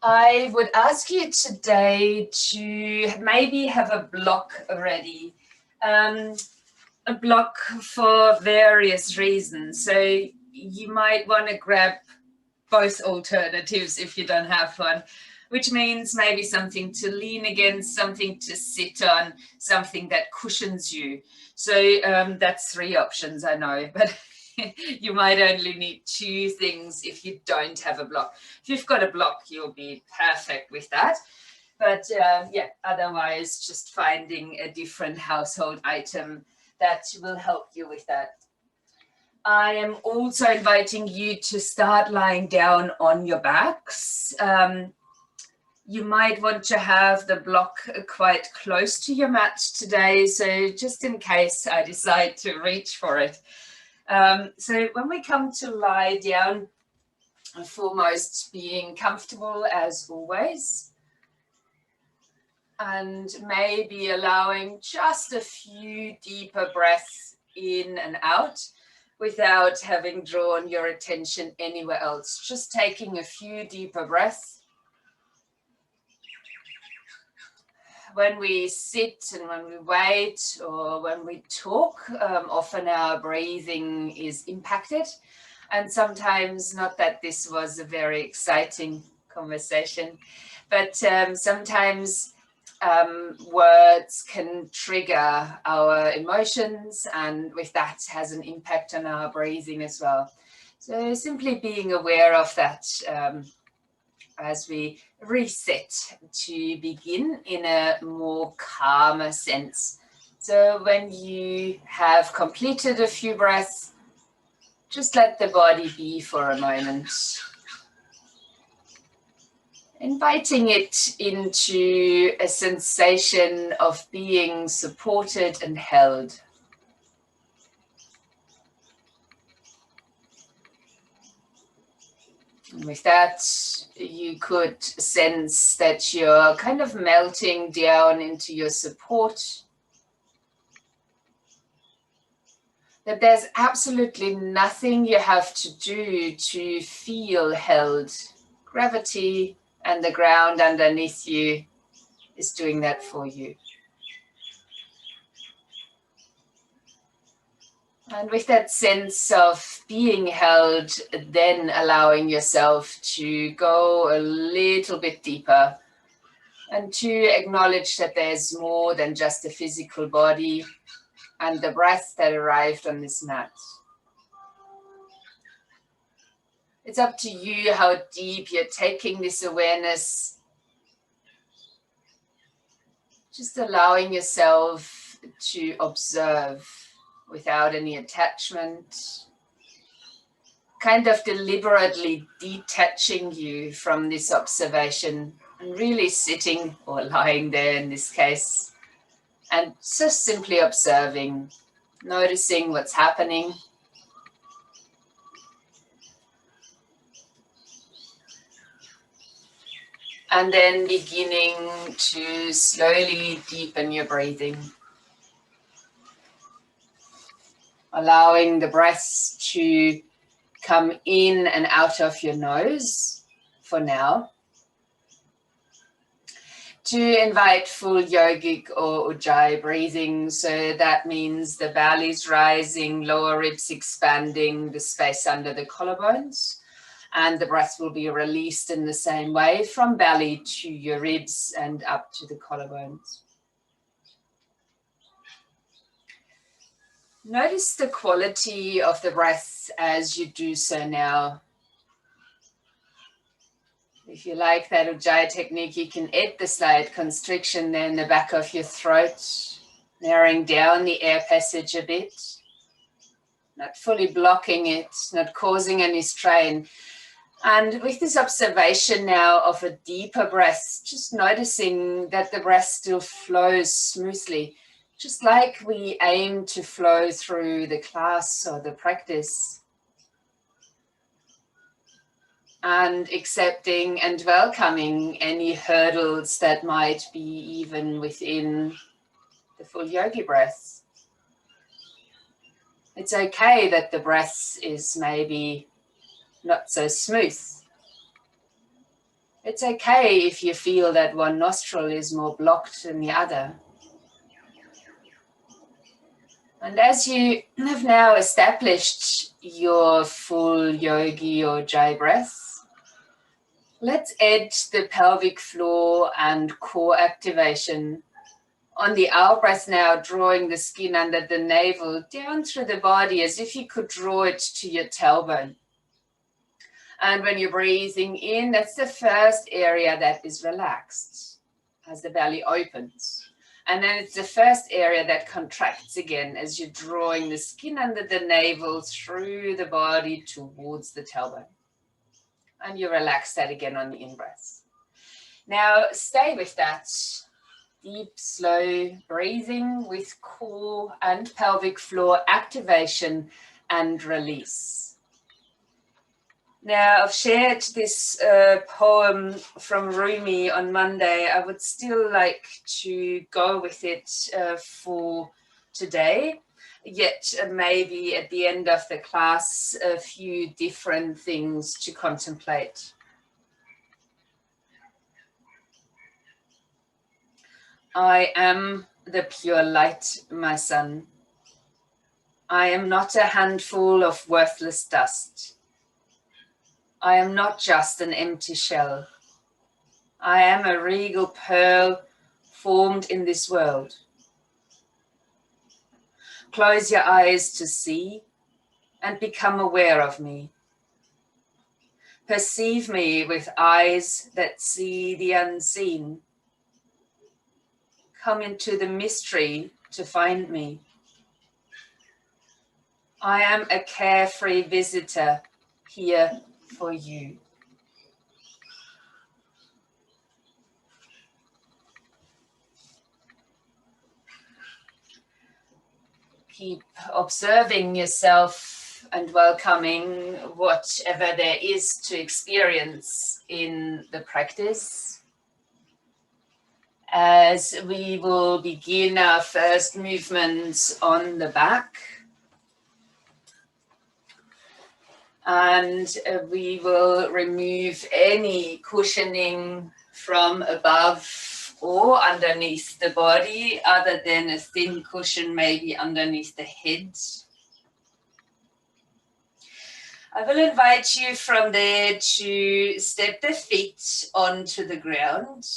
I would ask you today to maybe have a block already, a block for various reasons. So you might want to grab both alternatives if you don't have one, which means maybe something to lean against, something to sit on, something that cushions you. So that's three options, I know, but you might only need two things if you don't have a block. If you've got a block, you'll be perfect with that. But yeah, otherwise, just finding a different household item that will help you with that. I am also inviting you to start lying down on your backs. You might want to have the block quite close to your mat today, so just in case I decide to reach for it. So when we come to lie down, foremost being comfortable as always, and maybe allowing just a few deeper breaths in and out without having drawn your attention anywhere else. Just taking a few deeper breaths. When we sit and when we wait or when we talk, often our breathing is impacted. And sometimes, not that this was a very exciting conversation, but sometimes words can trigger our emotions, and with that has an impact on our breathing as well. So simply being aware of that as we reset to begin in a more calmer sense. So when you have completed a few breaths, just let the body be for a moment. Inviting it into a sensation of being supported and held. And with that, you could sense that you're kind of melting down into your support. That there's absolutely nothing you have to do to feel held. Gravity and the ground underneath you is doing that for you. And with that sense of being held, then allowing yourself to go a little bit deeper and to acknowledge that there's more than just a physical body and the breath that arrived on this mat. It's up to you how deep you're taking this awareness. Just allowing yourself to observe without any attachment, kind of deliberately detaching you from this observation and really sitting or lying there in this case and just simply observing, noticing what's happening. And then beginning to slowly deepen your breathing. Allowing the breaths to come in and out of your nose for now. To invite full yogic or ujjayi breathing. So that means the belly's rising, lower ribs expanding, the space under the collarbones. And the breath will be released in the same way from belly to your ribs and up to the collarbones. Notice the quality of the breath as you do so now. If you like that ujjayi technique, you can add the slight constriction there in the back of your throat, narrowing down the air passage a bit, not fully blocking it, not causing any strain. And with this observation now of a deeper breath, just noticing that the breath still flows smoothly, just like we aim to flow through the class or the practice. And accepting and welcoming any hurdles that might be even within the full yogi breath. It's okay that the breath is maybe not so smooth. It's okay if you feel that one nostril is more blocked than the other. And as you have now established your full yogi or jai breath, let's add the pelvic floor and core activation. On the out breath now, drawing the skin under the navel down through the body as if you could draw it to your tailbone. And when you're breathing in, that's the first area that is relaxed as the belly opens. And then it's the first area that contracts again as you're drawing the skin under the navel through the body towards the tailbone. And you relax that again on the in-breath. Now stay with that. Deep, slow breathing with core and pelvic floor activation and release. Now, I've shared this poem from Rumi on Monday. I would still like to go with it for today, yet maybe at the end of the class, a few different things to contemplate. I am the pure light, my son. I am not a handful of worthless dust. I am not just an empty shell. I am a regal pearl formed in this world. Close your eyes to see and become aware of me. Perceive me with eyes that see the unseen. Come into the mystery to find me. I am a carefree visitor here for you. Keep observing yourself and welcoming whatever there is to experience in the practice. As we will begin our first movements on the back. And we will remove any cushioning from above or underneath the body, other than a thin cushion maybe underneath the head. I will invite you from there to step the feet onto the ground.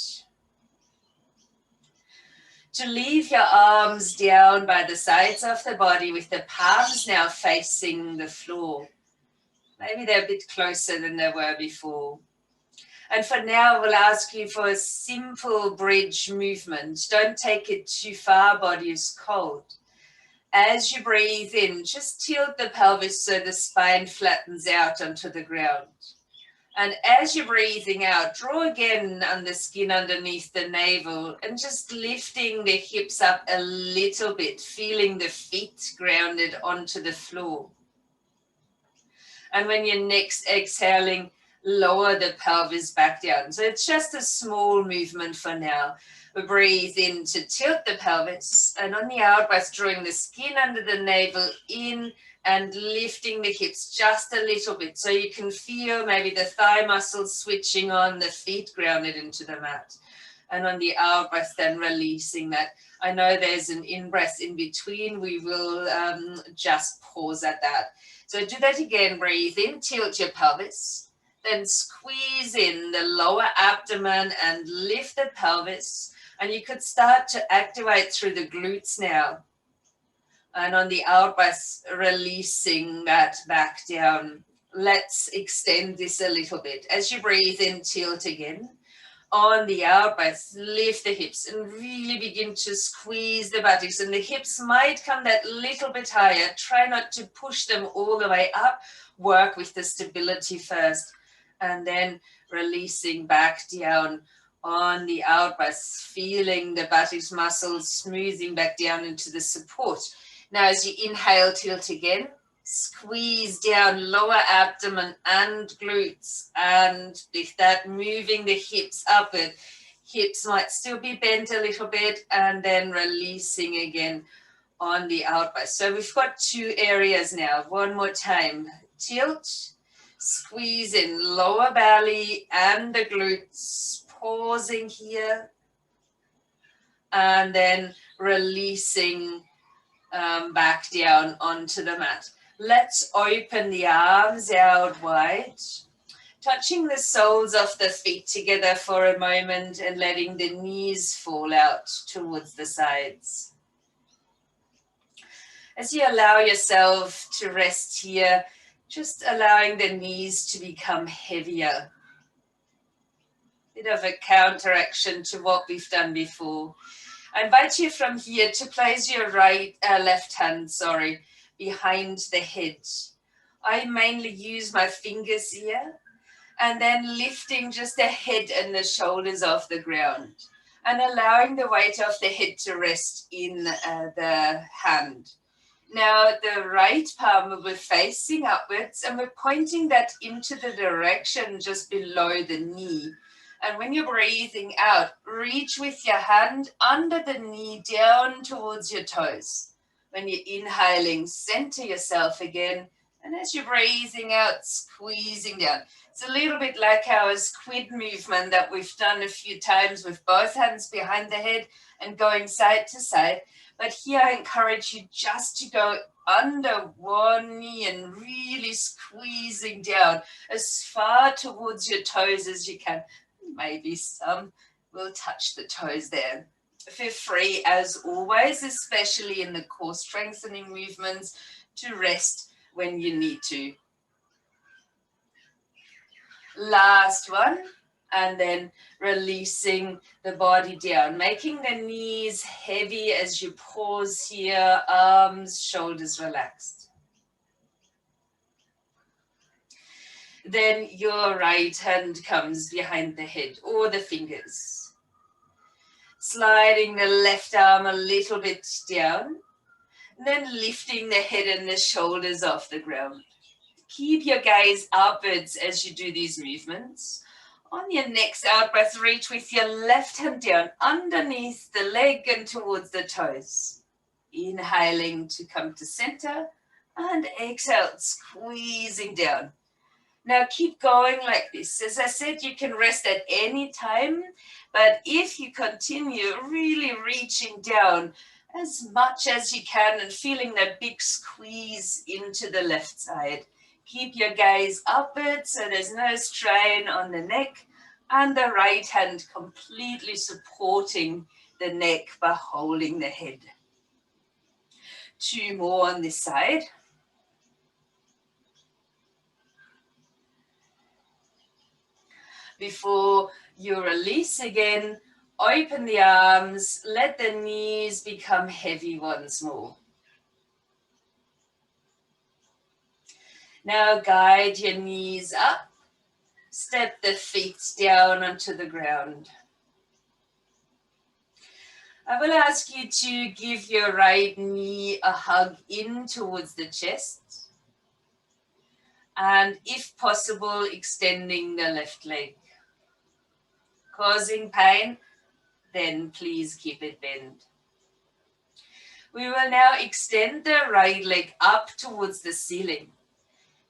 To leave your arms down by the sides of the body with the palms now facing the floor. Maybe they're a bit closer than they were before. And for now, we'll ask you for a simple bridge movement. Don't take it too far, body is cold. As you breathe in, just tilt the pelvis so the spine flattens out onto the ground. And as you're breathing out, draw again on the skin underneath the navel and just lifting the hips up a little bit, feeling the feet grounded onto the floor. And when you're next exhaling, lower the pelvis back down. So it's just a small movement for now. We breathe in to tilt the pelvis, and on the out breath, drawing the skin under the navel in and lifting the hips just a little bit so you can feel maybe the thigh muscles switching on, the feet grounded into the mat. And on the out breath, then releasing that. I know there's an in-breath in between. We will just pause at that. So do that again. Breathe in, tilt your pelvis. Then squeeze in the lower abdomen and lift the pelvis. And you could start to activate through the glutes now. And on the out breath, releasing that back down. Let's extend this a little bit. As you breathe in, tilt again. On the out breath, lift the hips and really begin to squeeze the buttocks. And the hips might come that little bit higher. Try not to push them all the way up. Work with the stability first. And then releasing back down on the out breath, feeling the buttocks muscles smoothing back down into the support. Now as you inhale, tilt again. Squeeze down lower abdomen and glutes, and with that moving the hips upward. Hips might still be bent a little bit, and then releasing again on the out breath. So we've got two areas now. One more time. Tilt, Squeeze in lower belly and the glutes, pausing here, and then releasing back down onto the mat. Let's open the arms out wide, touching the soles of the feet together for a moment and letting the knees fall out towards the sides. As you allow yourself to rest here, just allowing the knees to become heavier. Bit of a counteraction to what we've done before. I invite you from here to place your left hand, behind the head. I mainly use my fingers here, and then lifting just the head and the shoulders off the ground, and allowing the weight of the head to rest in the hand. Now the right palm will be facing upwards, and we're pointing that into the direction just below the knee. And when you're breathing out, reach with your hand under the knee down towards your toes. When you're inhaling, center yourself again. And as you're breathing out, squeezing down. It's a little bit like our squid movement that we've done a few times with both hands behind the head and going side to side. But here I encourage you just to go under one knee and really squeezing down as far towards your toes as you can. Maybe some will touch the toes there. Feel free, as always, especially in the core strengthening movements, to rest when you need to. Last one, and then releasing the body down, making the knees heavy as you pause here, arms, shoulders relaxed. Then your right hand comes behind the head or the fingers. Sliding the left arm a little bit down, then lifting the head and the shoulders off the ground. Keep your gaze upwards as you do these movements. On your next out breath, reach with your left hand down underneath the leg and towards the toes. Inhaling to come to center, and exhale, squeezing down. Now keep going like this. As I said, you can rest at any time, but if you continue really reaching down as much as you can and feeling that big squeeze into the left side, keep your gaze upwards so there's no strain on the neck, and the right hand completely supporting the neck by holding the head. 2 more on this side. Before you release again, open the arms, let the knees become heavy once more. Now guide your knees up, step the feet down onto the ground. I will ask you to give your right knee a hug in towards the chest. And if possible, extending the left leg. Causing pain, then please keep it bent. We will now extend the right leg up towards the ceiling.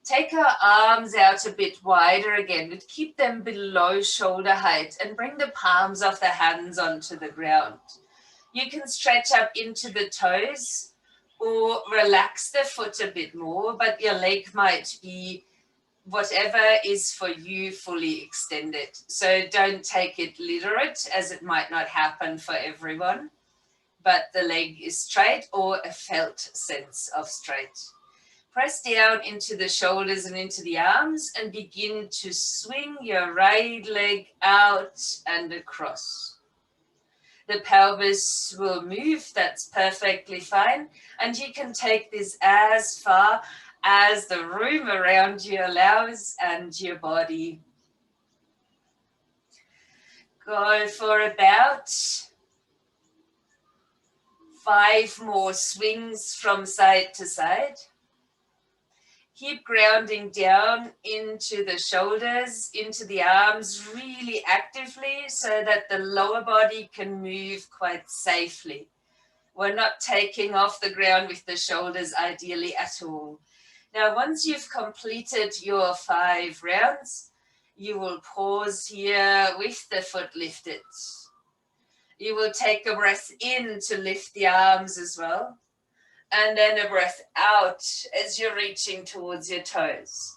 Take our arms out a bit wider again, but keep them below shoulder height and bring the palms of the hands onto the ground. You can stretch up into the toes or relax the foot a bit more, but your leg might be whatever is for you fully extended. So don't take it literate, as it might not happen for everyone, but the leg is straight or a felt sense of straight. Press down into the shoulders and into the arms and begin to swing your right leg out and across. The pelvis will move, that's perfectly fine. And you can take this as far as the room around you allows and your body. Go for about 5 more swings from side to side. Keep grounding down into the shoulders, into the arms really actively so that the lower body can move quite safely. We're not taking off the ground with the shoulders ideally at all. Now, once you've completed your 5 rounds, you will pause here with the foot lifted. You will take a breath in to lift the arms as well. And then a breath out as you're reaching towards your toes.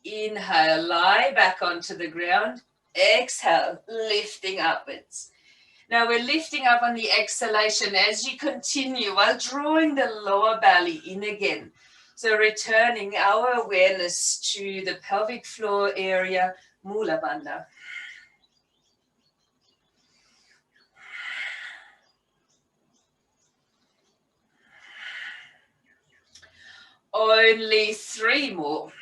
Inhale, lie back onto the ground. Exhale, lifting upwards. Now we're lifting up on the exhalation as you continue while drawing the lower belly in again. So returning our awareness to the pelvic floor area, Mula Bandha. Only 3 more.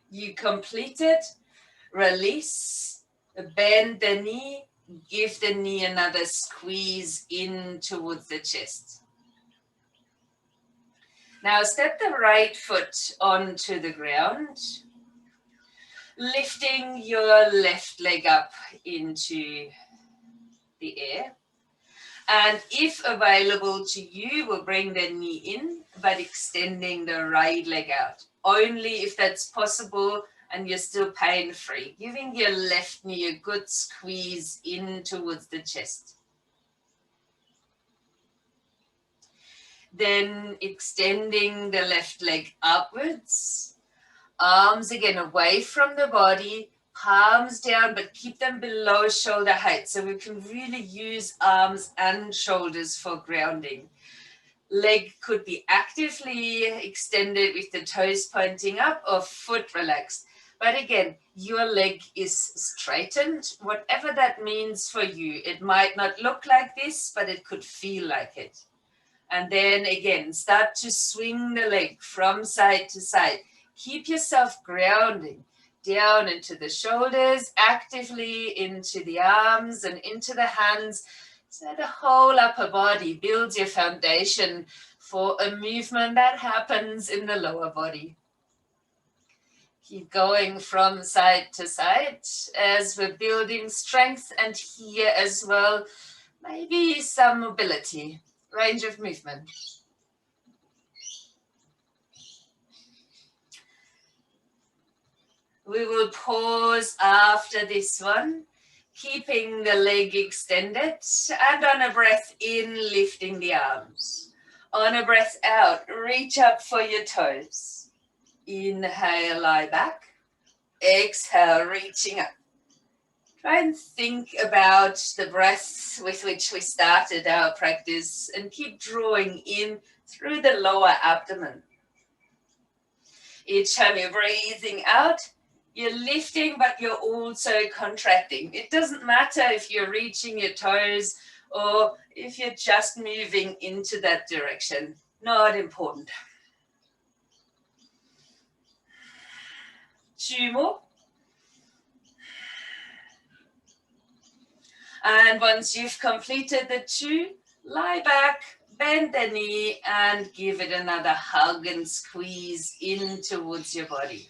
You completed. Release. Bend the knee. Give the knee another squeeze in towards the chest. Now step the right foot onto the ground. Lifting your left leg up into the air. And if available to you, we'll bring the knee in, but extending the right leg out. Only if that's possible and you're still pain-free. Giving your left knee a good squeeze in towards the chest. Then extending the left leg upwards. Arms again away from the body. Palms down, but keep them below shoulder height. So we can really use arms and shoulders for grounding. Leg could be actively extended with the toes pointing up or foot relaxed. But again, your leg is straightened, whatever that means for you. It might not look like this, but it could feel like it. And then again, start to swing the leg from side to side. Keep yourself grounding. Down into the shoulders, actively into the arms and into the hands. So the whole upper body builds your foundation for a movement that happens in the lower body. Keep going from side to side as we're building strength, and here as well, maybe some mobility, range of movement. We will pause after this one, keeping the leg extended, and on a breath in, lifting the arms. On a breath out, reach up for your toes. Inhale, lie back. Exhale, reaching up. Try and think about the breath with which we started our practice and keep drawing in through the lower abdomen. Each time you're breathing out, you're lifting, but you're also contracting. It doesn't matter if you're reaching your toes or if you're just moving into that direction. Not important. 2 more. And once you've completed the 2, lie back, bend the knee, and give it another hug and squeeze in towards your body.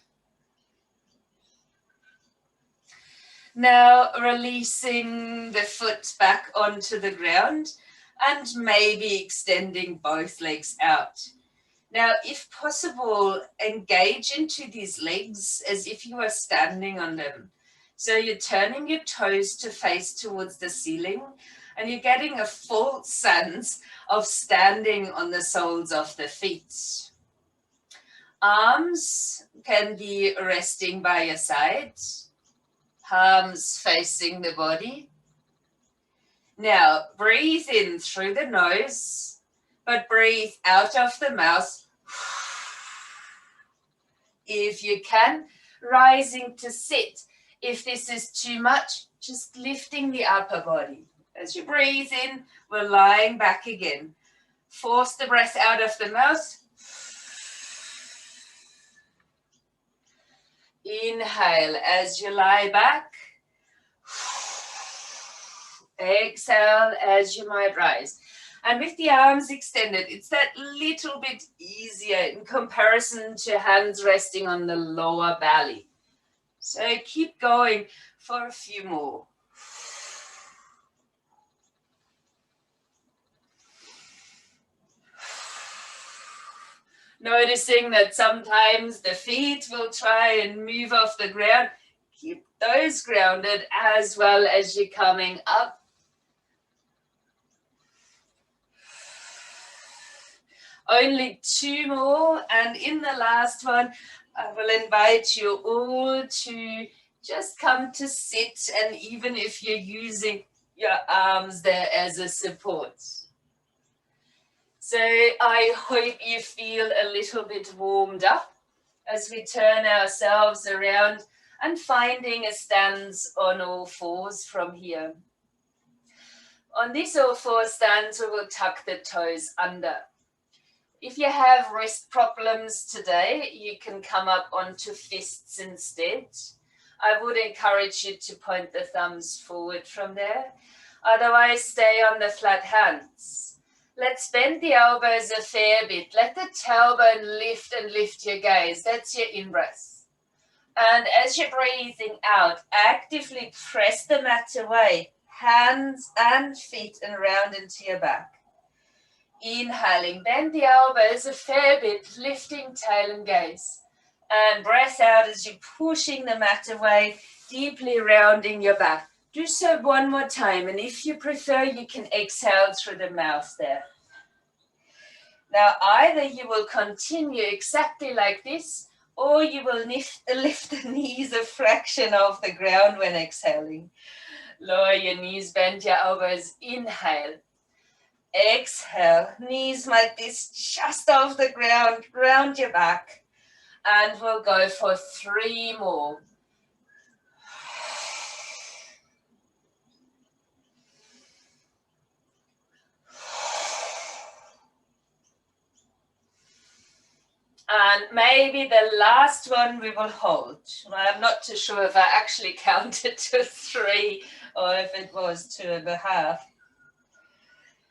Now releasing the foot back onto the ground and maybe extending both legs out. Now, if possible, engage into these legs as if you are standing on them. So you're turning your toes to face towards the ceiling and you're getting a full sense of standing on the soles of the feet. Arms can be resting by your side. Palms facing the body. Now, breathe in through the nose, but breathe out of the mouth. If you can, rising to sit. If this is too much, just lifting the upper body. As you breathe in, we're lying back again. Force the breath out of the mouth. Inhale as you lie back. Exhale as you might rise. And with the arms extended, it's that little bit easier in comparison to hands resting on the lower belly. So keep going for a few more. Noticing that sometimes the feet will try and move off the ground. Keep those grounded as well as you're coming up. Only 2 more, and in the last one, I will invite you all to just come to sit, and even if you're using your arms there as a support. So I hope you feel a little bit warmed up as we turn ourselves around and finding a stance on all fours from here. On this all four stance, we will tuck the toes under. If you have wrist problems today, you can come up onto fists instead. I would encourage you to point the thumbs forward from there. Otherwise, stay on the flat hands. Let's bend the elbows a fair bit. Let the tailbone lift and lift your gaze. That's your in-breath. And as you're breathing out, actively press the mat away, hands and feet, and round into your back. Inhaling, bend the elbows a fair bit, lifting tail and gaze. And breath out as you're pushing the mat away, deeply rounding your back. Do so one more time, and if you prefer, you can exhale through the mouth there. Now, either you will continue exactly like this, or you will lift the knees a fraction off the ground when exhaling. Lower your knees, bend your elbows, inhale. Exhale, knees like this, just off the ground, round your back. And we'll go for 3 more. And maybe the last one we will hold. I'm not too sure if I actually counted to 3 or if it was 2.5.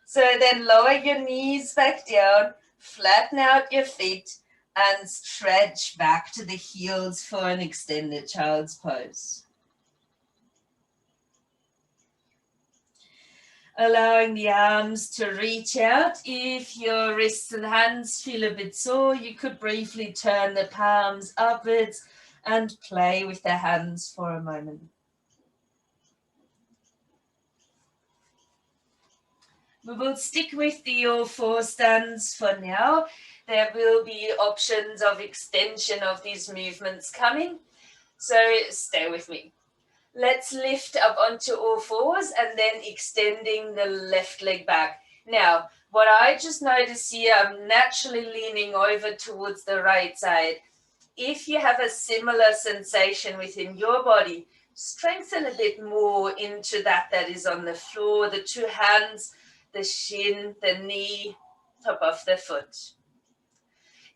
So then lower your knees back down, flatten out your feet, and stretch back to the heels for an extended child's pose. Allowing the arms to reach out. If your wrists and hands feel a bit sore, you could briefly turn the palms upwards and play with the hands for a moment. We will stick with the all four stance for now. There will be options of extension of these movements coming, so stay with me. Let's lift up onto all fours and then extending the left leg back. Now, what I just noticed here, I'm naturally leaning over towards the right side. If you have a similar sensation within your body, strengthen a bit more into that is on the floor, the 2 hands, the shin, the knee, top of the foot.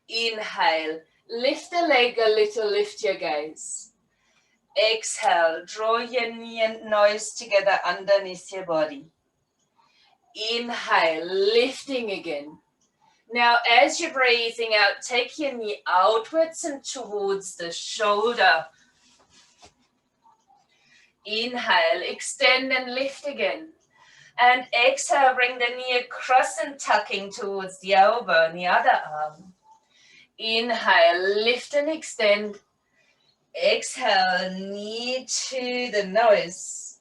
Inhale, lift the leg a little, lift your gaze. Exhale, draw your knee and nose together underneath your body. Inhale, lifting again. Now, as you're breathing out, take your knee outwards and towards the shoulder. Inhale, extend and lift again. And exhale, bring the knee across and tucking towards the elbow and the other arm. Inhale, lift and extend. Exhale, knee to the nose.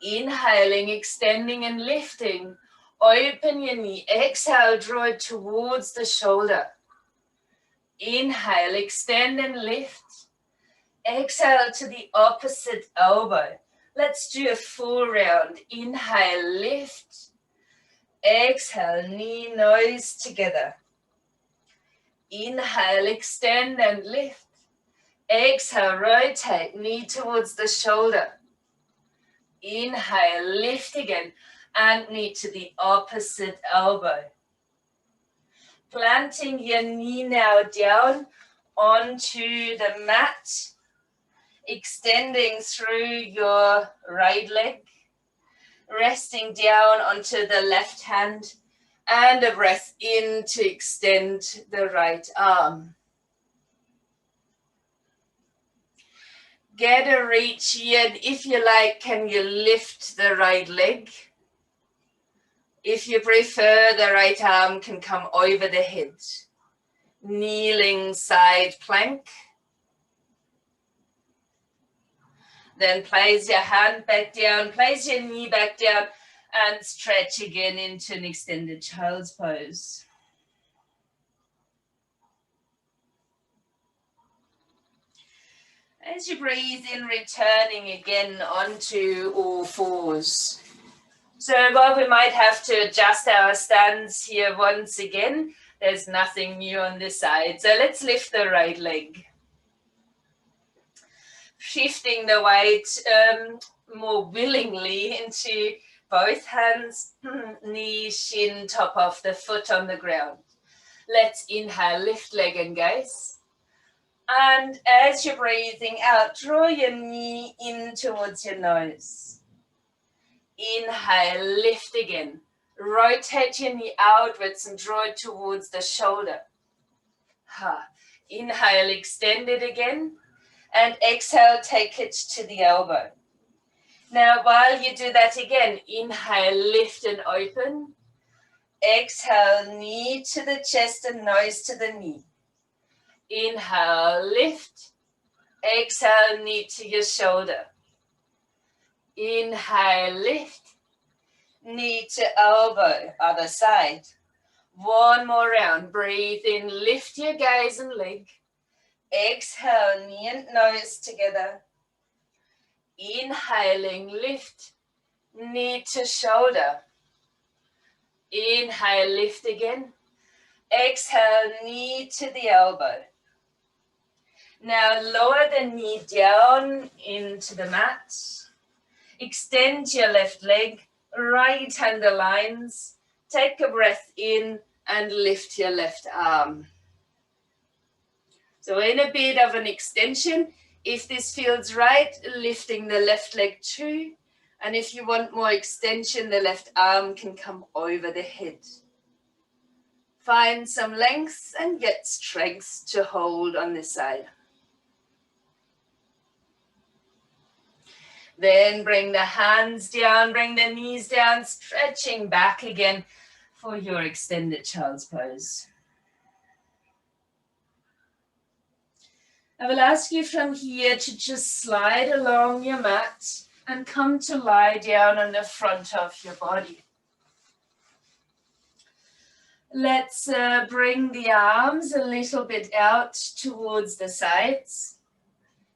Inhaling, extending and lifting. Open your knee. Exhale, draw it towards the shoulder. Inhale, extend and lift. Exhale to the opposite elbow. Let's do a full round. Inhale, lift. Exhale, knee, nose together. Inhale, extend and lift. Exhale, rotate, knee towards the shoulder. Inhale, lift again, and knee to the opposite elbow. Planting your knee now down onto the mat, extending through your right leg, resting down onto the left hand, and a breath in to extend the right arm. Get a reach here, and if you like, can you lift the right leg? If you prefer, the right arm can come over the head. Kneeling side plank. Then place your hand back down, place your knee back down, and stretch again into an extended child's pose. As you breathe in, returning again onto all fours. So while we might have to adjust our stance here once again, there's nothing new on this side. So let's lift the right leg. Shifting the weight more willingly into both hands, knee, shin, top of the foot on the ground. Let's inhale, lift leg and gaze. And as you're breathing out, draw your knee in towards your nose. Inhale, lift again. Rotate your knee outwards and draw it towards the shoulder. Inhale, extend it again. And exhale, take it to the elbow. Now, while you do that again, inhale, lift and open. Exhale, knee to the chest and nose to the knee. Inhale, lift. Exhale, knee to your shoulder. Inhale, lift. Knee to elbow, other side. One more round. Breathe in, lift your gaze and leg. Exhale, knee and nose together. Inhaling, lift. Knee to shoulder. Inhale, lift again. Exhale, knee to the elbow. Now lower the knee down into the mat. Extend your left leg, right hand aligns. Take a breath in and lift your left arm. So in a bit of an extension, if this feels right, lifting the left leg too. And if you want more extension, the left arm can come over the head. Find some length and get strength to hold on this side. Then bring the hands down, bring the knees down, stretching back again for your extended child's pose. I will ask you from here to just slide along your mat and come to lie down on the front of your body. Let's bring the arms a little bit out towards the sides.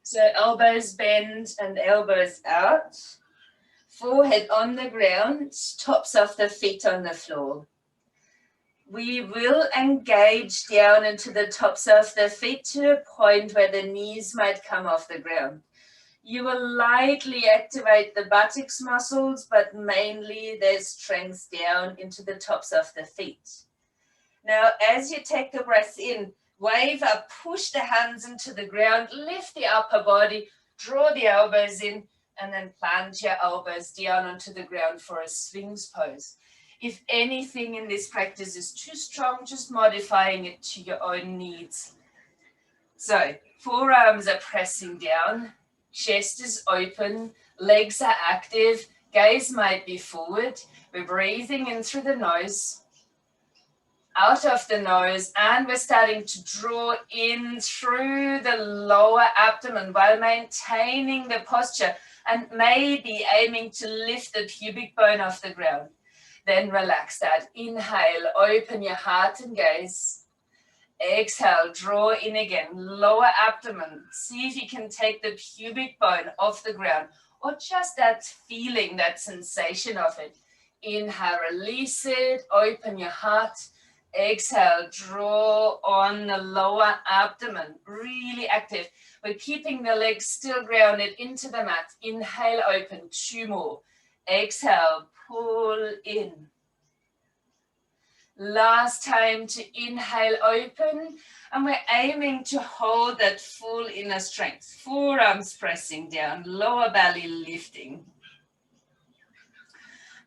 So elbows bend and elbows out. Forehead on the ground, tops of the feet on the floor. We will engage down into the tops of the feet to a point where the knees might come off the ground. You will lightly activate the buttocks muscles, but mainly there's strength down into the tops of the feet. Now, as you take a breath in, wave up, push the hands into the ground, lift the upper body, draw the elbows in, and then plant your elbows down onto the ground for a Sphinx pose. If anything in this practice is too strong, just modifying it to your own needs. So, forearms are pressing down, chest is open, legs are active, gaze might be forward. We're breathing in through the nose, out of the nose, and we're starting to draw in through the lower abdomen while maintaining the posture and maybe aiming to lift the pubic bone off the ground. Then relax that. Inhale, open your heart and gaze. Exhale, draw in again, lower abdomen. See if you can take the pubic bone off the ground or just that feeling, that sensation of it. Inhale, release it, open your heart. Exhale, draw on the lower abdomen, really active. We're keeping the legs still grounded into the mat. Inhale, open, 2 more. Exhale, pull in. Last time to inhale, open, and we're aiming to hold that full inner strength. Forearms pressing down, lower belly lifting.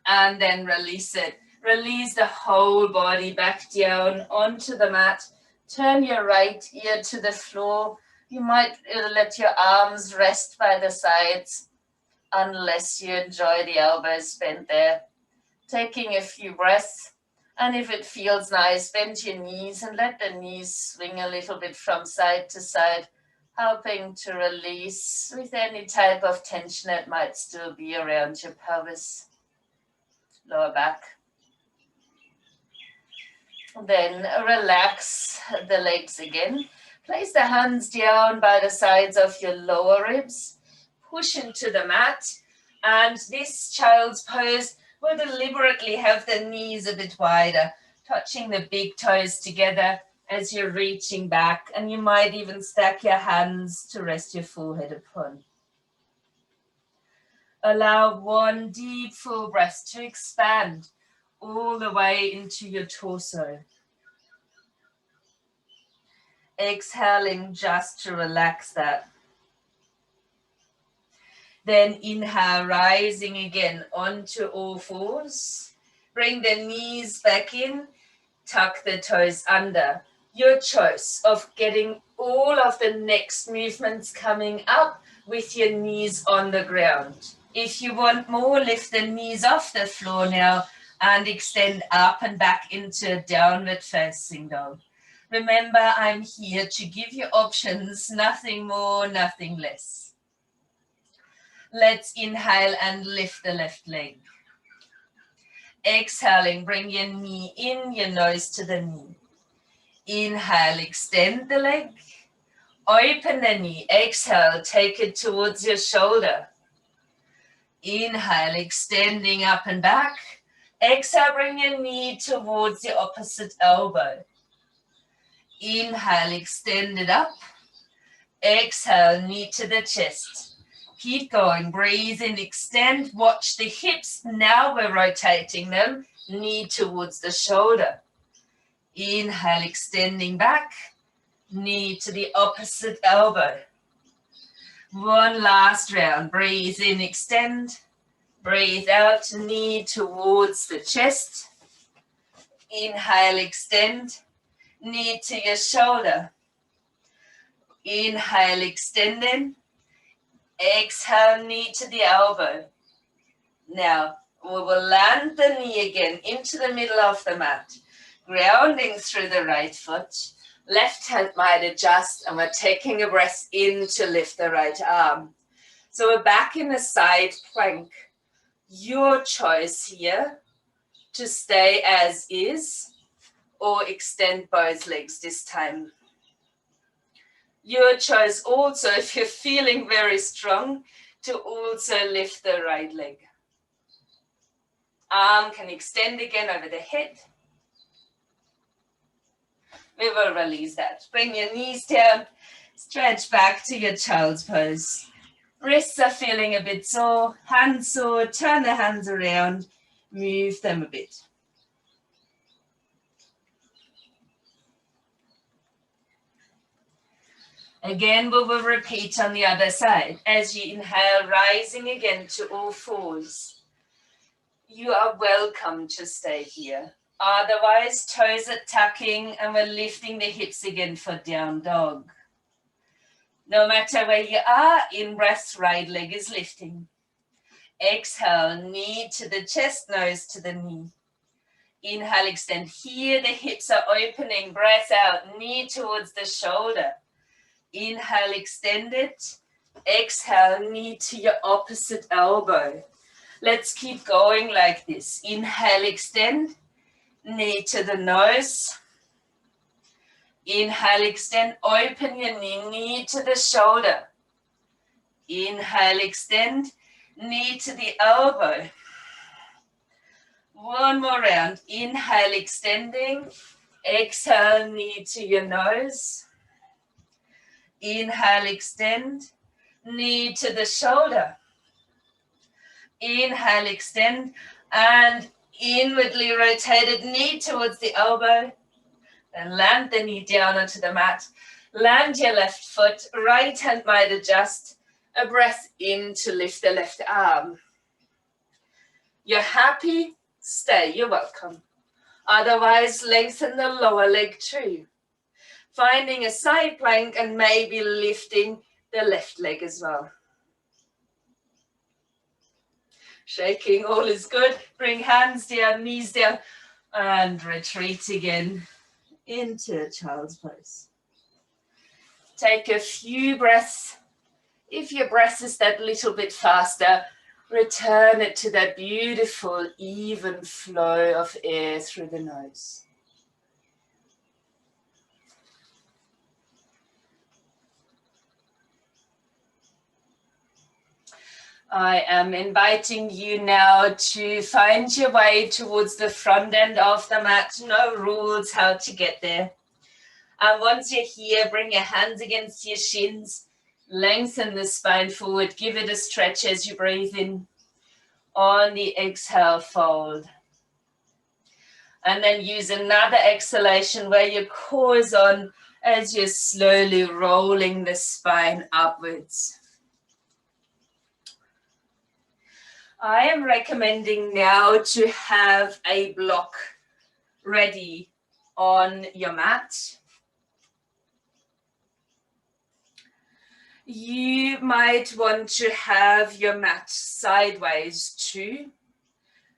And then release it. Release the whole body back down onto the mat. Turn your right ear to the floor. You might let your arms rest by the sides unless you enjoy the elbows bent there. Taking a few breaths And if it feels nice, bend your knees and let the knees swing a little bit from side to side, helping to release with any type of tension that might still be around your pelvis, lower back. Then relax the legs again. Place the hands down by the sides of your lower ribs. Push into the mat. And this child's pose will deliberately have the knees a bit wider, touching the big toes together as you're reaching back. And you might even stack your hands to rest your forehead upon. Allow one deep full breath to expand all the way into your torso. Exhaling just to relax that. Then inhale, rising again onto all fours. Bring the knees back in, tuck the toes under. Your choice of getting all of the next movements coming up with your knees on the ground. If you want more, lift the knees off the floor now and extend up and back into downward facing dog. Remember, I'm here to give you options, nothing more, nothing less. Let's inhale and lift the left leg. Exhaling, bring your knee in, your nose to the knee. Inhale, extend the leg. Open the knee. Exhale, take it towards your shoulder. Inhale, extending up and back. Exhale, bring your knee towards your opposite elbow. Inhale, extend it up. Exhale, knee to the chest. Keep going, breathe in, extend, watch the hips. Now we're rotating them, knee towards the shoulder. Inhale, extending back, knee to the opposite elbow. One last round, breathe in, extend, breathe out, knee towards the chest. Inhale, extend, knee to your shoulder. Inhale, extend in. Exhale, knee to the elbow. Now, we will land the knee again into the middle of the mat, grounding through the right foot. Left hand might adjust, and we're taking a breath in to lift the right arm. So we're back in a side plank. Your choice here to stay as is or extend both legs this time. Your choice also, if you're feeling very strong, to also lift the right leg. Arm can extend again over the head. We will release that. Bring your knees down, stretch back to your child's pose. Wrists are feeling a bit sore, hands sore, turn the hands around, move them a bit. Again, we will repeat on the other side. As you inhale, rising again to all fours. You are welcome to stay here. Otherwise, toes are tucking and we're lifting the hips again for down dog. No matter where you are, in breath, right leg is lifting. Exhale, knee to the chest, nose to the knee. Inhale, extend here, the hips are opening, breath out, knee towards the shoulder. Inhale, extend it. Exhale, knee to your opposite elbow. Let's keep going like this. Inhale, extend. Knee to the nose. Inhale, extend. Open your knee, knee to the shoulder. Inhale, extend. Knee to the elbow. One more round. Inhale, extending. Exhale, knee to your nose. Inhale, extend, knee to the shoulder. Inhale, extend, and inwardly rotated knee towards the elbow. Then land the knee down onto the mat. Land your left foot, right hand might adjust. A breath in to lift the left arm. You're happy? Stay, you're welcome. Otherwise, lengthen the lower leg too. Finding a side plank and maybe lifting the left leg as well. Shaking, all is good. Bring hands down, knees down. And retreat again into child's pose. Take a few breaths. If your breath is that little bit faster, return it to that beautiful, even flow of air through the nose. I am inviting you now to find your way towards the front end of the mat. No rules how to get there. And once you're here, bring your hands against your shins. Lengthen the spine forward. Give it a stretch as you breathe in. On the exhale, fold. And then use another exhalation where your core is on as you're slowly rolling the spine upwards. I am recommending now to have a block ready on your mat. You might want to have your mat sideways too.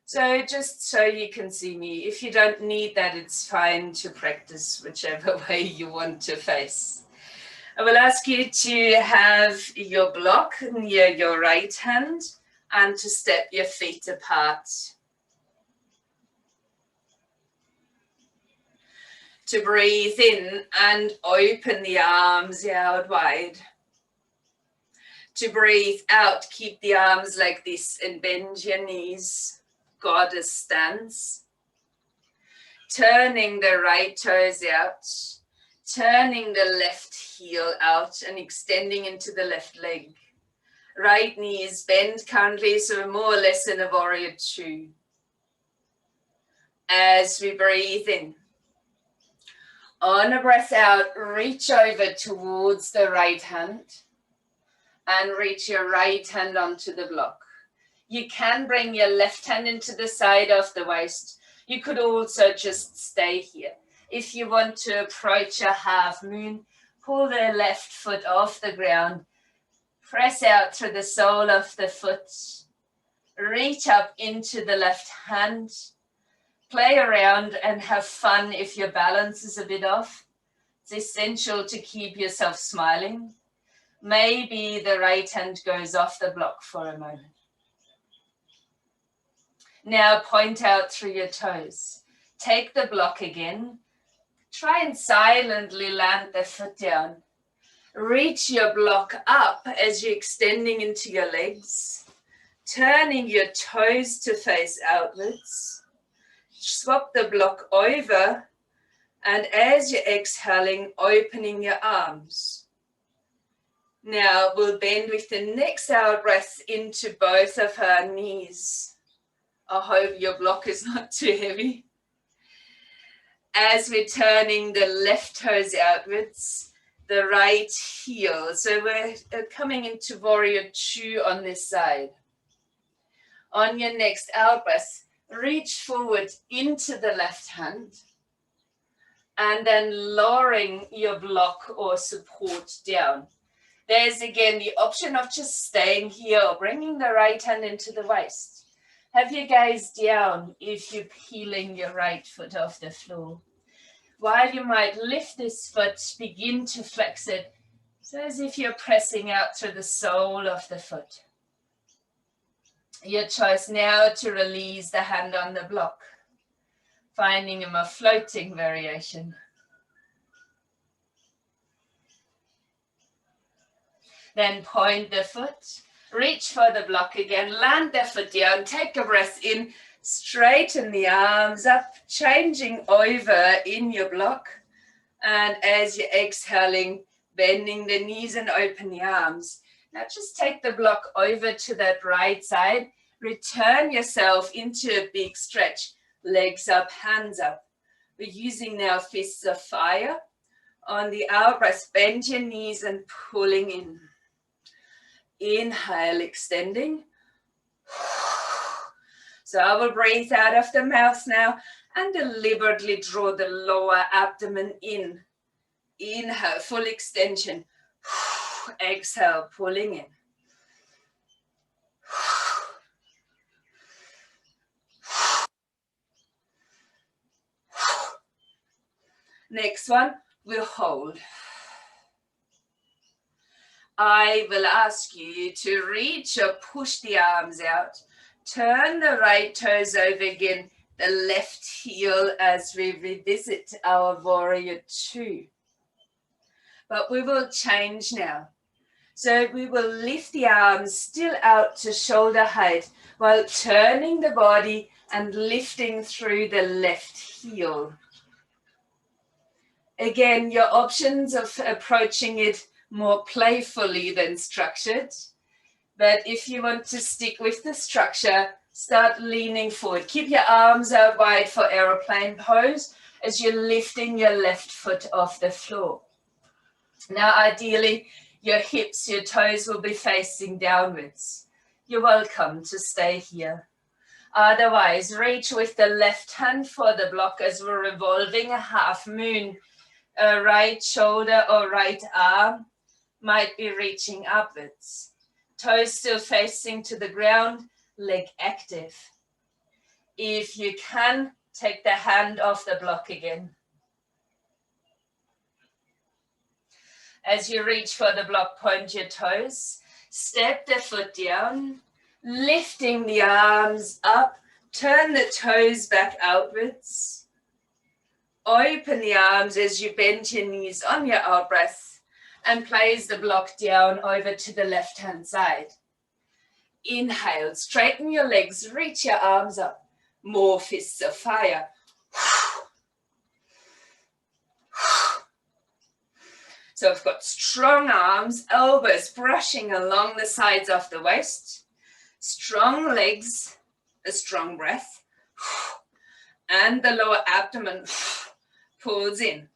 So just so you can see me. If you don't need that, it's fine to practice whichever way you want to face. I will ask you to have your block near your right hand and to step your feet apart. To breathe in and open the arms out wide. To breathe out, keep the arms like this and bend your knees. Goddess stance. Turning the right toes out. Turning the left heel out and extending into the left leg. Right knee is bent currently, so we're more or less in a warrior two. As we breathe in. On a breath out, reach over towards the right hand and reach your right hand onto the block. You can bring your left hand into the side of the waist. You could also just stay here. If you want to approach a half moon, pull the left foot off the ground. Press out through the sole of the foot. Reach up into the left hand. Play around and have fun if your balance is a bit off. It's essential to keep yourself smiling. Maybe the right hand goes off the block for a moment. Now point out through your toes. Take the block again. Try and silently land the foot down. Reach your block up as you're extending into your legs. Turning your toes to face outwards. Swap the block over. And as you're exhaling, opening your arms. Now we'll bend with the next out breath into both of our knees. I hope your block is not too heavy. As we're turning the left toes outwards, the right heel. So we're coming into warrior two on this side. On your next out breath, reach forward into the left hand. And then lowering your block or support down. There's again the option of just staying here or bringing the right hand into the waist. Have your gaze down if you're peeling your right foot off the floor. While you might lift this foot, begin to flex it, so as if you're pressing out through the sole of the foot. Your choice now to release the hand on the block, finding a more floating variation. Then point the foot, reach for the block again, land the foot down, take a breath in, straighten the arms up, changing over in your block. And as you're exhaling, bending the knees and open the arms. Now just take the block over to that right side, return yourself into a big stretch, legs up, hands up. We're using now fists of fire. On the out breath, bend your knees and pulling in. Inhale, extending. So I will breathe out of the mouth now and deliberately draw the lower abdomen in. Inhale, full extension. Exhale, pulling in. Next one, we'll hold. I will ask you to reach or push the arms out. Turn the right toes over again, the left heel as we revisit our warrior two. But we will change now. So we will lift the arms still out to shoulder height while turning the body and lifting through the left heel. Again, your options of approaching it more playfully than structured. But if you want to stick with the structure, start leaning forward. Keep your arms out wide for aeroplane pose as you're lifting your left foot off the floor. Now, ideally, your hips, your toes will be facing downwards. You're welcome to stay here. Otherwise, reach with the left hand for the block as we're revolving a half moon. A right shoulder or right arm might be reaching upwards. Toes still facing to the ground, leg active. If you can, take the hand off the block again. As you reach for the block, point your toes, step the foot down, lifting the arms up, turn the toes back outwards. Open the arms as you bend your knees on your out breath and place the block down over to the left-hand side. Inhale, straighten your legs, reach your arms up. More fists of fire. So we've got strong arms, elbows brushing along the sides of the waist, strong legs, a strong breath, and the lower abdomen pulls in.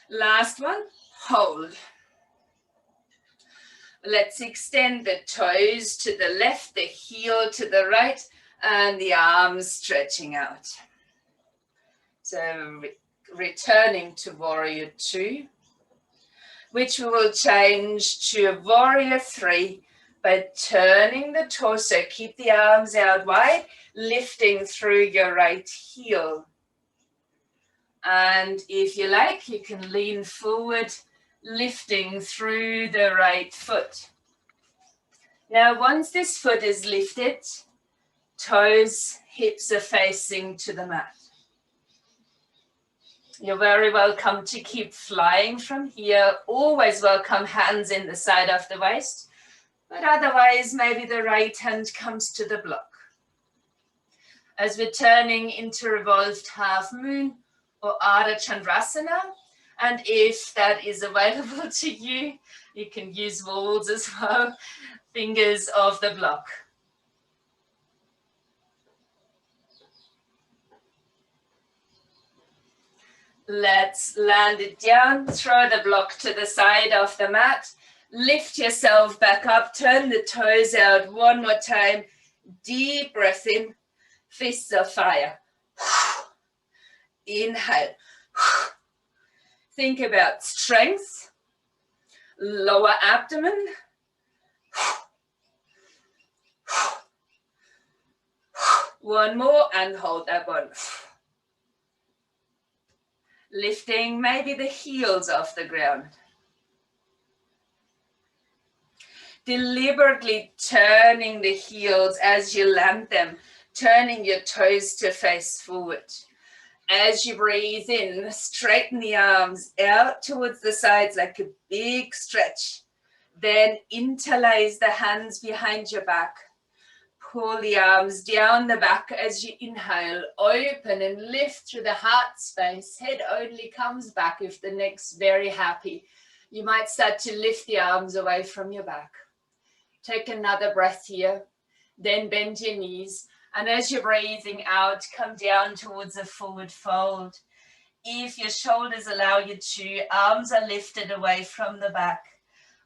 Last one, hold. Let's extend the toes to the left, the heel to the right, and the arms stretching out. So returning to warrior two, which we will change to warrior three by turning the torso. Keep the arms out wide, lifting through your right heel. And if you like, you can lean forward, lifting through the right foot. Now, once this foot is lifted, toes, hips are facing to the mat. You're very welcome to keep flying from here. Always welcome hands in the side of the waist, but otherwise maybe the right hand comes to the block. As we're turning into revolved half moon or Ardha Chandrasana, and if that is available to you, you can use walls as well, fingers of the block. Let's land it down, throw the block to the side of the mat, lift yourself back up, turn the toes out one more time, deep breath in, fists of fire. Inhale. Think about strength, lower abdomen. One more and hold that one. Lifting maybe the heels off the ground. Deliberately turning the heels as you land them, turning your toes to face forward. As you breathe in, straighten the arms out towards the sides like a big stretch. Then interlace the hands behind your back. Pull the arms down the back as you inhale, open and lift through the heart space. Head only comes back if the neck's very happy. You might start to lift the arms away from your back. Take another breath here, then bend your knees. And as you're breathing out, come down towards a forward fold. If your shoulders allow you to, arms are lifted away from the back.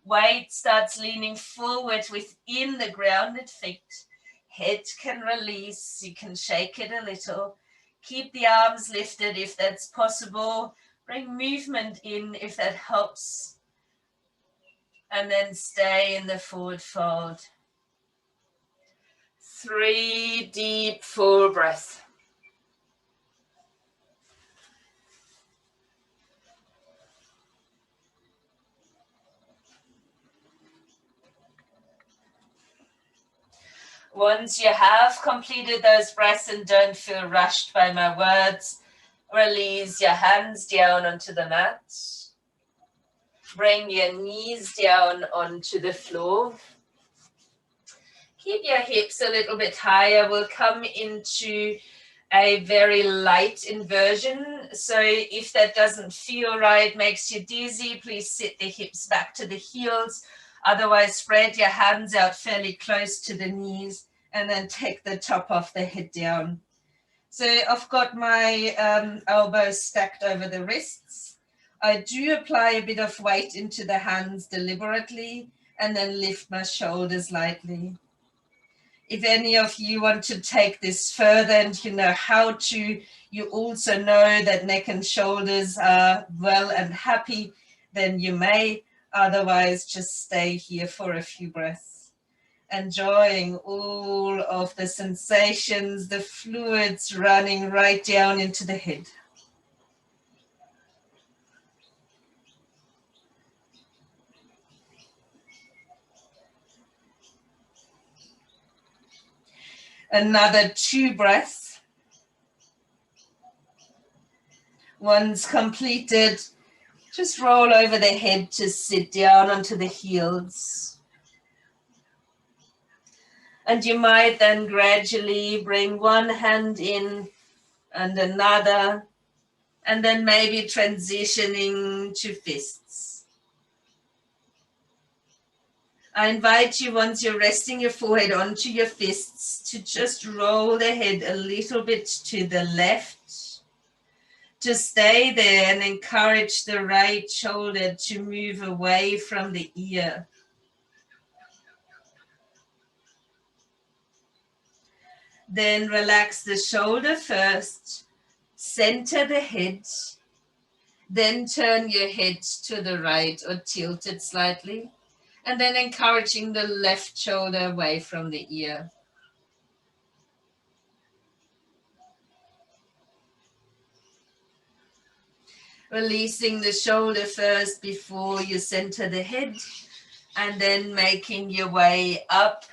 Weight starts leaning forward within the grounded feet. Head can release, you can shake it a little. Keep the arms lifted if that's possible. Bring movement in if that helps. And then stay in the forward fold. 3 deep, full breath. Once you have completed those breaths and don't feel rushed by my words, release your hands down onto the mat. Bring your knees down onto the floor. Keep your hips a little bit higher. We'll come into a very light inversion. So if that doesn't feel right, makes you dizzy, please sit the hips back to the heels. Otherwise, spread your hands out fairly close to the knees and then take the top of the head down. So I've got my elbows stacked over the wrists. I do apply a bit of weight into the hands deliberately and then lift my shoulders lightly. If any of you want to take this further and you know how to, you also know that neck and shoulders are well and happy, then you may. Otherwise, just stay here for a few breaths. Enjoying all of the sensations, the fluids running right down into the head. Another 2 breaths. Once completed, just roll over the head to sit down onto the heels. And you might then gradually bring one hand in and another, and then maybe transitioning to fists. I invite you, once you're resting your forehead onto your fists, to just roll the head a little bit to the left, to stay there and encourage the right shoulder to move away from the ear. Then relax the shoulder first, center the head, then turn your head to the right or tilt it slightly, and then encouraging the left shoulder away from the ear. Releasing the shoulder first before you center the head, and then making your way up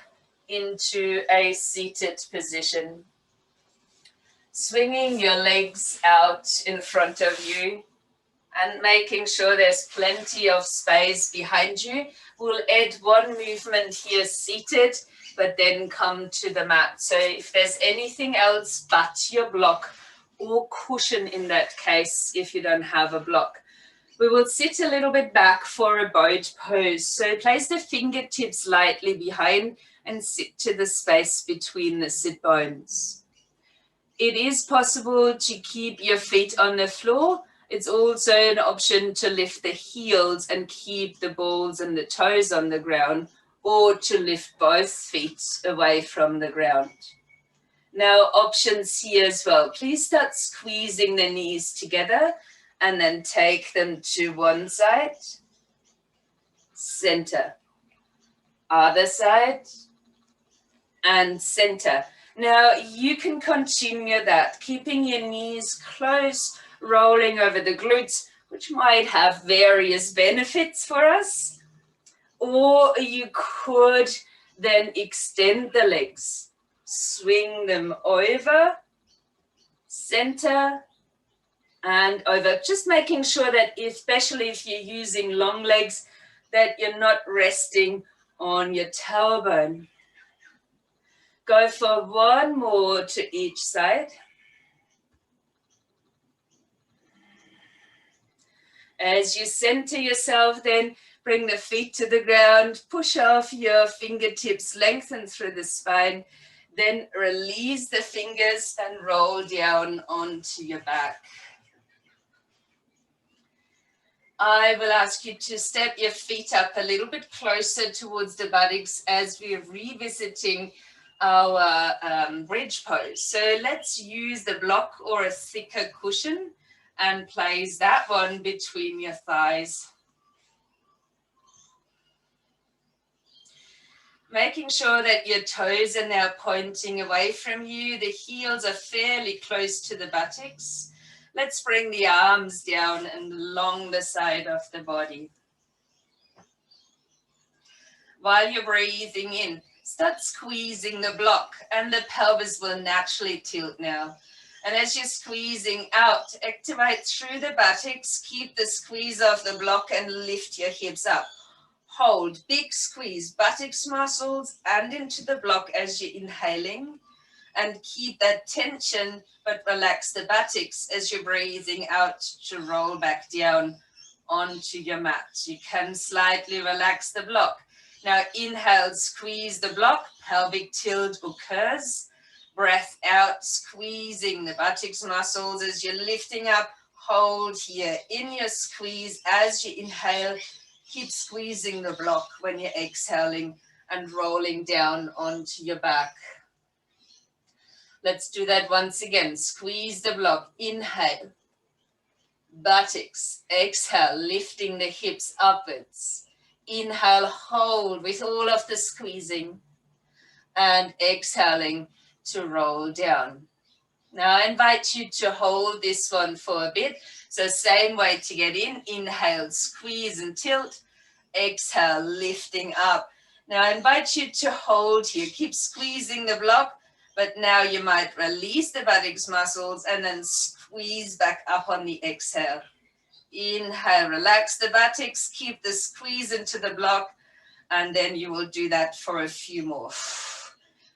into a seated position. Swinging your legs out in front of you and making sure there's plenty of space behind you. We'll add one movement here seated, but then come to the mat. So if there's anything else but your block or cushion in that case, if you don't have a block, we will sit a little bit back for a boat pose. So place the fingertips lightly behind and sit to the space between the sit bones. It is possible to keep your feet on the floor. It's also an option to lift the heels and keep the balls and the toes on the ground, or to lift both feet away from the ground. Now, options here as well. Please start squeezing the knees together and then take them to one side, center, other side, and center. Now, you can continue that, keeping your knees close, rolling over the glutes, which might have various benefits for us. Or you could then extend the legs, swing them over, center, and over. Just making sure that, especially if you're using long legs, that you're not resting on your tailbone. Go for one more to each side. As you center yourself, then bring the feet to the ground, push off your fingertips, lengthen through the spine, then release the fingers and roll down onto your back. I will ask you to step your feet up a little bit closer towards the buttocks as we're revisiting our bridge pose. So let's use the block or a thicker cushion and place that one between your thighs. Making sure that your toes are now pointing away from you. The heels are fairly close to the buttocks. Let's bring the arms down and along the side of the body. While you're breathing in, start squeezing the block and the pelvis will naturally tilt now. And as you're squeezing out, activate through the buttocks, keep the squeeze of the block and lift your hips up. Hold, big squeeze, buttocks muscles and into the block as you're inhaling. And keep that tension, but relax the buttocks as you're breathing out to roll back down onto your mat. You can slightly relax the block. Now inhale, squeeze the block, pelvic tilt occurs. Breath out, squeezing the buttocks muscles as you're lifting up. Hold here in your squeeze as you inhale. Keep squeezing the block when you're exhaling and rolling down onto your back. Let's do that once again. Squeeze the block, inhale. Buttocks, exhale, lifting the hips upwards. Inhale, hold with all of the squeezing and exhaling to roll down. Now I invite you to hold this one for a bit. So same way to get in, inhale, squeeze and tilt, exhale, lifting up. Now I invite you to hold here, keep squeezing the block, but now you might release the buttocks muscles and then squeeze back up on the exhale. Inhale, relax the buttocks, keep the squeeze into the block, and then you will do that for a few more.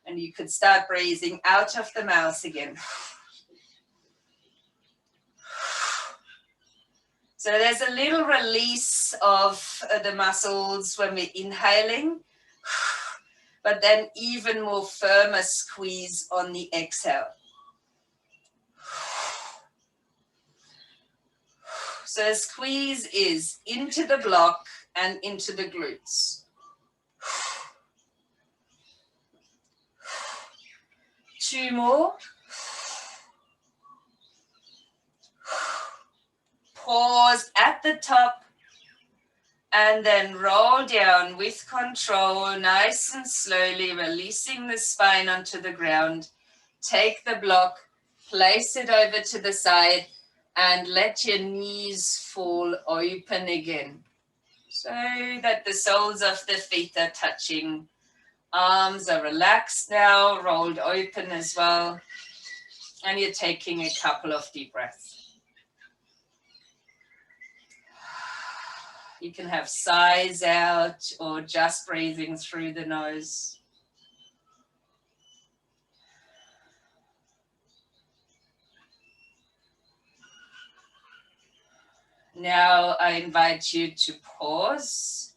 And you could start breathing out of the mouth again. So there's a little release of the muscles when we're inhaling, but then even more firmer squeeze on the exhale. So squeeze is into the block and into the glutes. Two more. Pause at the top and then roll down with control, nice and slowly, releasing the spine onto the ground. Take the block, place it over to the side, and let your knees fall open again so that the soles of the feet are touching. Arms are relaxed now, rolled open as well. And you're taking a couple of deep breaths. You can have sighs out or just breathing through the nose. Now I invite you to pause,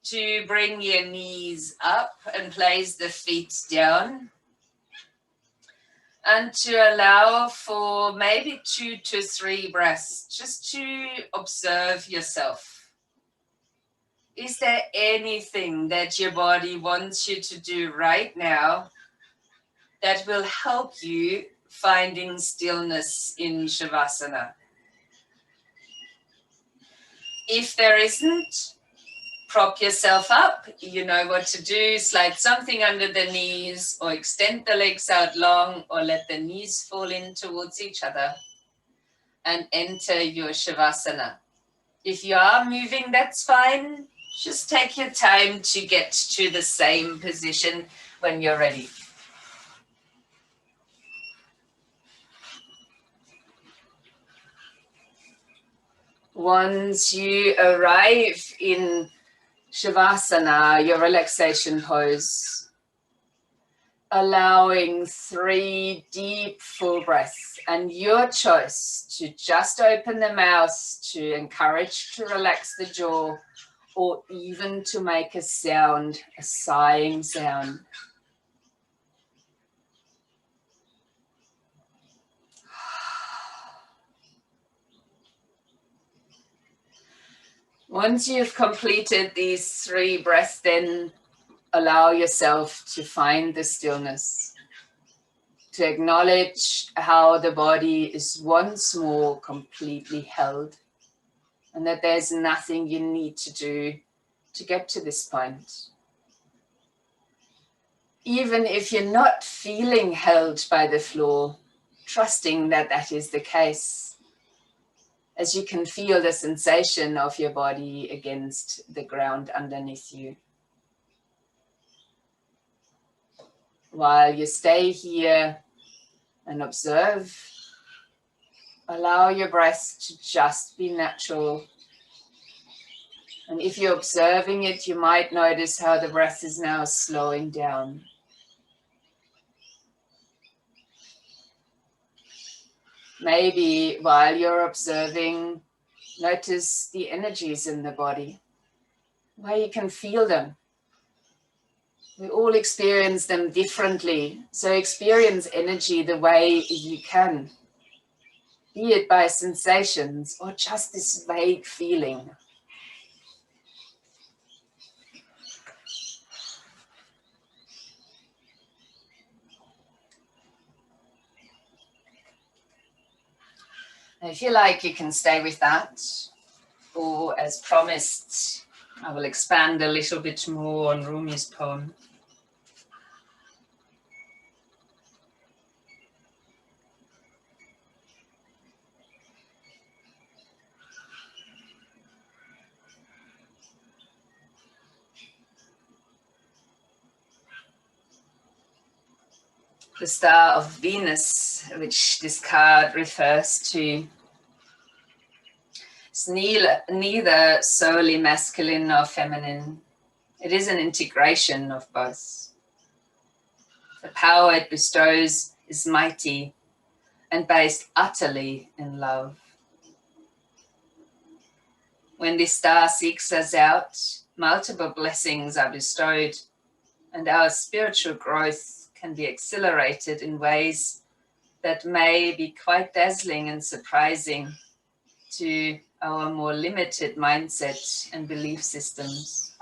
to bring your knees up and place the feet down, and to allow for maybe 2 to 3 breaths, just to observe yourself. Is there anything that your body wants you to do right now that will help you finding stillness in Shavasana? If there isn't, prop yourself up. You know what to do. Slide something under the knees or extend the legs out long or let the knees fall in towards each other and enter your Shavasana. If you are moving, that's fine. Just take your time to get to the same position when you're ready. Once you arrive in Shavasana, your relaxation pose, allowing 3 deep full breaths, and your choice to just open the mouth to encourage to relax the jaw, or even to make a sound, a sighing sound. Once you've completed these 3 breaths, then allow yourself to find the stillness, to acknowledge how the body is once more completely held, and that there's nothing you need to do to get to this point. Even if you're not feeling held by the floor, trusting that that is the case, as you can feel the sensation of your body against the ground underneath you. While you stay here and observe, allow your breath to just be natural. And if you're observing it, you might notice how the breath is now slowing down. Maybe while you're observing, notice the energies in the body, where you can feel them. We all experience them differently, so experience energy the way you can, be it by sensations or just this vague feeling. If you like, you can stay with that, or as promised, I will expand a little bit more on Rumi's poem. The star of Venus, which this card refers to, is neither solely masculine nor feminine. It is an integration of both. The power it bestows is mighty and based utterly in love. When this star seeks us out, multiple blessings are bestowed, and our spiritual growth can be accelerated in ways that may be quite dazzling and surprising to our more limited mindset and belief systems.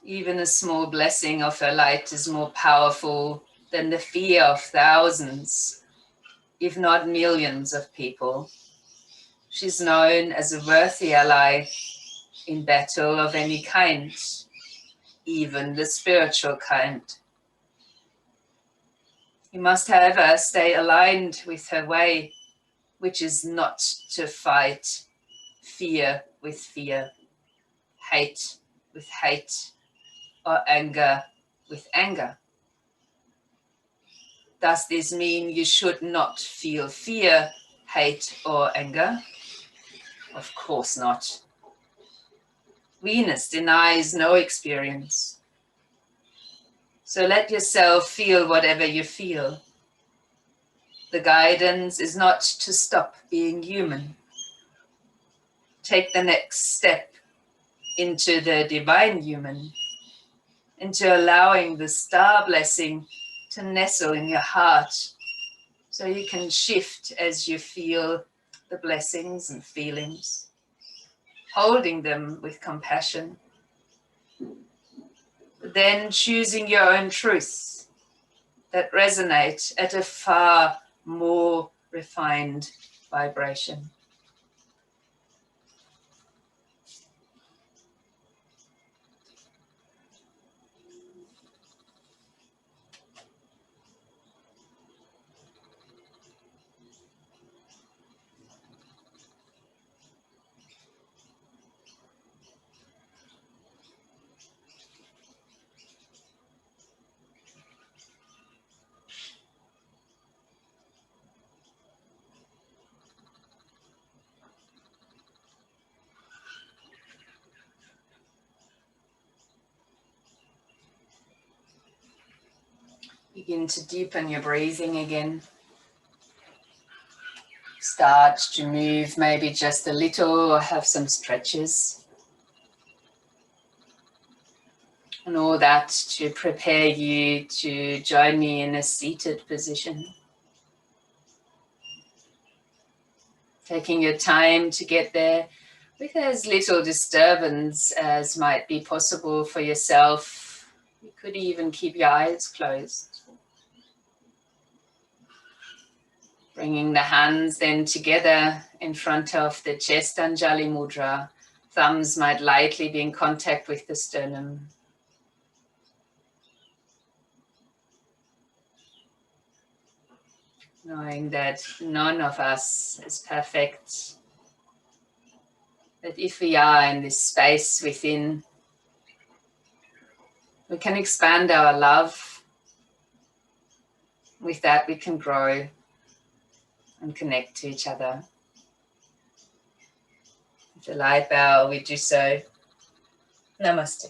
Even a small blessing of her light is more powerful than the fear of thousands, if not millions of people. She's known as a worthy ally in battle of any kind, even the spiritual kind. You must, however, stay aligned with her way, which is not to fight fear with fear, hate with hate, or anger with anger. Does this mean you should not feel fear, hate, or anger? Of course not. Venus denies no experience. So let yourself feel whatever you feel. The guidance is not to stop being human. Take the next step into the divine human, into allowing the star blessing to nestle in your heart, so you can shift as you feel the blessings and feelings, holding them with compassion, then choosing your own truth that resonate at a far more refined vibration. Begin to deepen your breathing again. Start to move maybe just a little or have some stretches. And all that to prepare you to join me in a seated position. Taking your time to get there with as little disturbance as might be possible for yourself. You Could even keep your eyes closed. Bringing the hands then together in front of the chest, Anjali Mudra. Thumbs might lightly be in contact with the sternum. Knowing that none of us is perfect. That if we are in this space within, we can expand our love. With that, we can grow and connect to each other. With the light bow, we do so. Namaste.